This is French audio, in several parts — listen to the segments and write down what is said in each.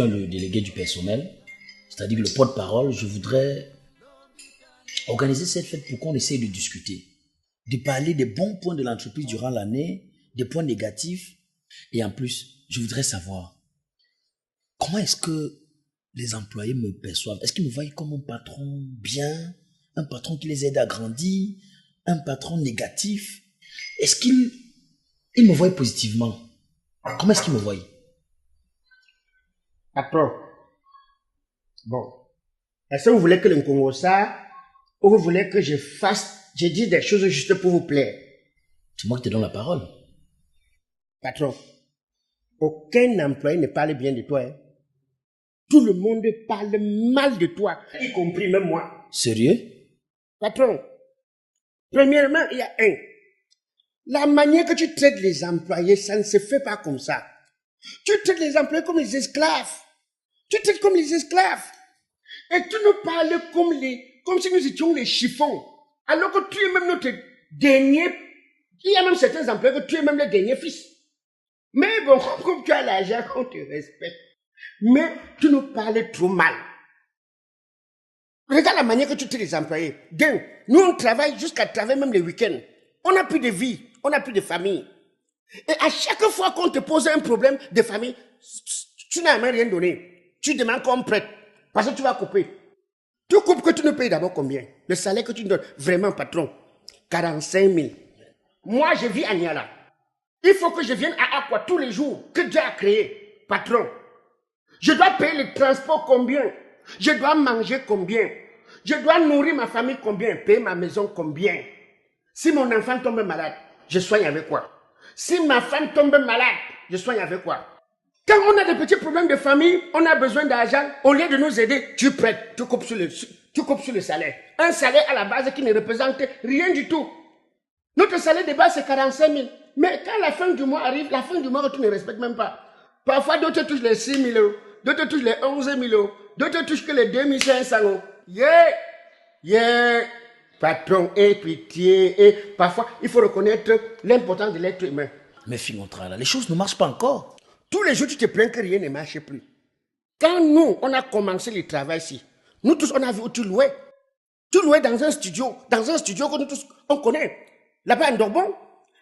le délégué du personnel, c'est-à-dire le porte-parole, je voudrais organiser cette fête pour qu'on essaye de discuter, de parler des bons points de l'entreprise durant l'année, des points négatifs. Et en plus, je voudrais savoir comment est-ce que les employés me perçoivent. Est-ce qu'ils me voient comme un patron bien, un patron qui les aide à grandir, un patron négatif? Est-ce qu'ils me voient positivement? Comment est-ce qu'ils me voient? Patron, bon, est-ce que vous voulez que le Congo ça, ou vous voulez que je dise des choses juste pour vous plaire? C'est moi qui te donne la parole. Patron, aucun employé ne parle bien de toi. Hein. Tout le monde parle mal de toi, y compris même moi. Sérieux? Patron, premièrement, il y a la manière que tu traites les employés, ça ne se fait pas comme ça. Tu traites les employés comme les esclaves. Tu traites comme les esclaves. Et tu nous parles comme si nous étions les chiffons. Alors que tu es même notre dernier. Il y a même certains employés que tu es même le dernier fils. Mais bon, comme tu as l'argent, on te respecte. Mais tu nous parles trop mal. Regarde la manière que tu traites les employés. Nous on travaille jusqu'à travailler même les week-ends. On n'a plus de vie, on n'a plus de famille. Et à chaque fois qu'on te pose un problème de famille, tu n'as même rien donné. Tu demandes qu'on prête. Parce que tu vas couper. Tu coupes que tu nous payes d'abord combien? Le salaire que tu nous donnes, vraiment patron, 45 000. Moi, je vis à Niala. Il faut que je vienne à Aqua tous les jours que Dieu a créé, patron. Je dois payer le transport combien? Je dois manger combien? Je dois nourrir ma famille combien? Payer ma maison combien? Si mon enfant tombe malade, je soigne avec quoi? Si ma femme tombe malade, je soigne avec quoi? Quand on a des petits problèmes de famille, on a besoin d'argent, au lieu de nous aider, tu prêtes, tu coupes sur le salaire. Un salaire à la base qui ne représente rien du tout. Notre salaire de base, c'est 45 000. Mais quand la fin du mois arrive, la fin du mois, tu ne respectes même pas. Parfois, d'autres touchent les 6 000 euros, d'autres touchent les 11 000 euros, d'autres touchent que les 2 500 euros. Patron, aie pitié. Et parfois, il faut reconnaître l'importance de l'être humain. Mais Fingontra, là, les choses ne marchent pas encore. Tous les jours, tu te plains que rien ne marche plus. Quand nous, on a commencé le travail ici, nous tous, on a vu où tu louais. Tu louais dans un studio que nous tous, on connaît. Là-bas, à Ndorbon.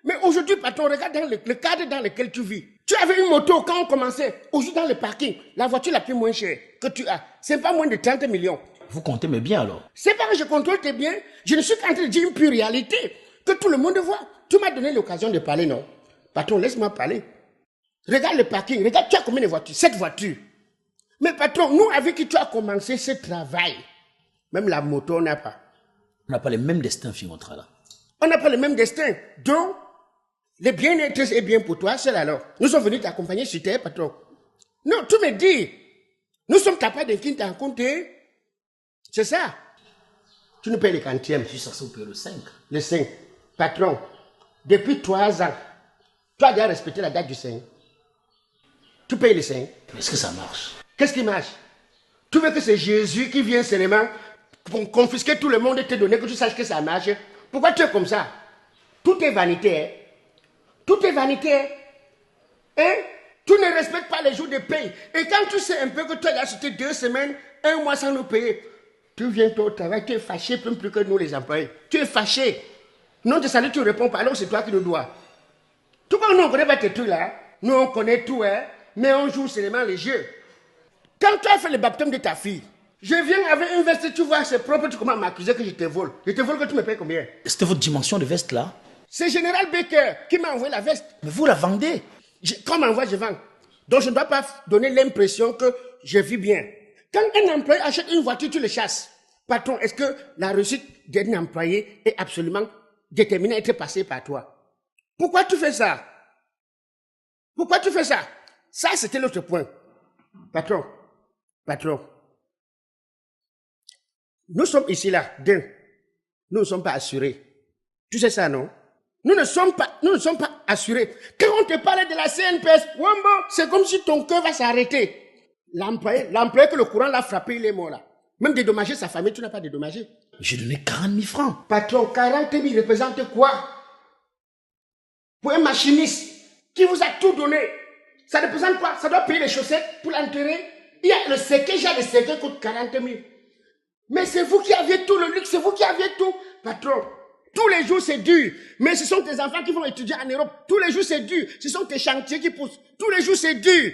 Mais aujourd'hui, patron, regarde dans le cadre dans lequel tu vis. Tu avais une moto quand on commençait. Aujourd'hui, dans le parking, la voiture la plus moins chère que tu as, c'est pas moins de 30 millions. Vous comptez mes biens alors? C'est pas que je contrôle tes biens. Je ne suis qu'en train de dire une pure réalité que tout le monde voit. Tu m'as donné l'occasion de parler, non? Patron, laisse-moi parler. Regarde le parking. Regarde, tu as combien de voitures? 7 voitures. Mais patron, nous, avec qui tu as commencé ce travail, même la moto, on n'a pas. On n'a pas les mêmes destins, Fingontra, là. On n'a pas le même destin. Donc, le bien-être est bien pour toi seul alors. Nous sommes venus t'accompagner sur terre, patron. Non, tu me dis, nous sommes capables de qui t'en compter. C'est ça. Tu nous payes le quantième. Je suis censé vous payer le 5. Le 5. Patron, depuis 3 ans, tu as déjà respecté la date du 5. Tu payes le 5. Est-ce que ça marche? Qu'est-ce qui marche? Tu veux que c'est Jésus qui vient seulement pour confisquer tout le monde et te donner que tu saches que ça marche? Pourquoi tu es comme ça? Tout est vanité. Hein? Tout est vanité. Hein? Tu ne respectes pas les jours de paye. Et quand tu sais un peu que tu as acheté 2 semaines, 1 mois sans nous payer, tu viens au travail, tu es fâché plus que nous les employés. Tu es fâché. Non, de salut, tu ne réponds pas, alors c'est toi qui nous dois. Tout comme nous, on ne connaît pas tes trucs là. Nous, on connaît tout, hein. Mais on joue seulement les jeux. Quand tu as fait le baptême de ta fille, je viens avec une veste, tu vois, c'est propre, tu commences à m'accuser que je te vole. Je te vole que tu me payes combien? C'était votre dimension de veste là? C'est Général Baker qui m'a envoyé la veste. Mais vous la vendez? Quand on m'envoie, je vends. Donc je ne dois pas donner l'impression que je vis bien. Quand un employé achète une voiture, tu le chasses. Patron, est-ce que la réussite d'un employé est absolument déterminée à être passée par toi? Pourquoi tu fais ça? Pourquoi tu fais ça? Ça, c'était l'autre point. Patron, nous sommes ici là, nous ne sommes pas assurés. Tu sais ça, non? Nous ne sommes pas assurés. Quand on te parle de la CNPS, Wambo, c'est comme si ton cœur va s'arrêter. L'employé que le courant l'a frappé, il est mort là. Même dédommager sa famille, tu n'as pas dédommagé. J'ai donné 40 000 francs. Patron, 40 000 représente quoi? Pour un machiniste qui vous a tout donné, ça représente quoi? Ça doit payer les chaussettes pour l'enterrer, Il y a le cercueil, le cercueil coûte 40 000. Mais c'est vous qui avez tout le luxe, c'est vous qui avez tout. Patron, tous les jours c'est dur. Mais ce sont tes enfants qui vont étudier en Europe. Tous les jours c'est dur. Ce sont tes chantiers qui poussent. Tous les jours c'est dur.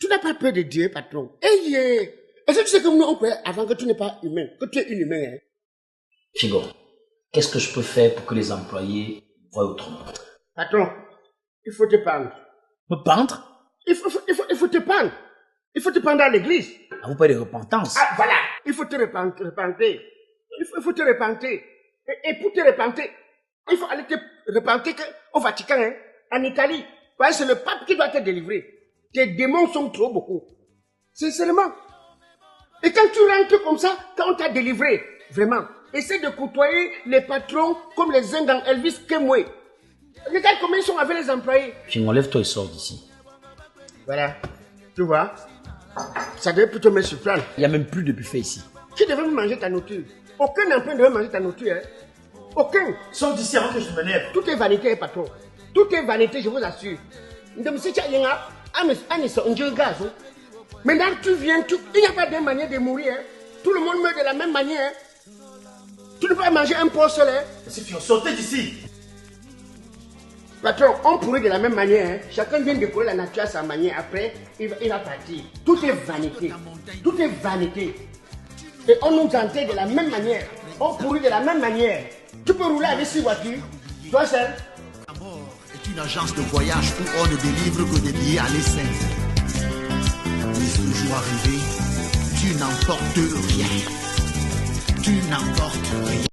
Tu n'as pas peur de Dieu, patron. Hey, est-ce que tu sais que nous on croyait avant que tu n'es pas humain, que tu es une humaine, hein? Chigo, qu'est-ce que je peux faire pour que les employés voient autrement? Patron, il faut te pendre. Me pendre? Il faut te pendre. Il faut te pendre à l'église. À vous parler de repentance. Ah, voilà. Il faut te repenter. Il faut te repenter. Et pour te repenter, il faut aller te repenter au Vatican, hein, en Italie. Parce que c'est le pape qui doit te délivrer. Tes démons sont trop beaucoup. Sincèrement. Et quand tu rentres comme ça, quand on t'a délivré, vraiment, essaie de côtoyer les patrons comme les uns dans Elvis Kemwe. Regarde comment ils sont avec les employés. Chigo, lève-toi et sors d'ici. Voilà. Tu vois, ça devait plutôt me surprendre. Il n'y a même plus de buffet ici. Qui devait manger ta nourriture? Aucun employé ne devait manger ta nourriture, hein? Aucun. Sors d'ici avant que je m'énerve. Tout est vanité, patron. Tout est vanité, je vous assure. Maintenant, tu viens, il n'y a pas de manière de mourir. Hein? Tout le monde meurt de la même manière. Hein? Tu ne peux pas manger un pot seul. Hein? C'est fini, sortez d'ici. Patron, on pourrit de la même manière. Hein? Chacun vient décorer la nature à sa manière. Après, il va partir. Tout est vanité. Tout est vanité. Et on nous enterre de la même manière. On pourrit de la même manière. Tu peux rouler avec 6 voitures. Toi seul. La mort est une agence de voyage où on ne délivre que des billets à l'essai. Mais ce jour arrivé, tu n'emportes rien. Tu n'emportes rien.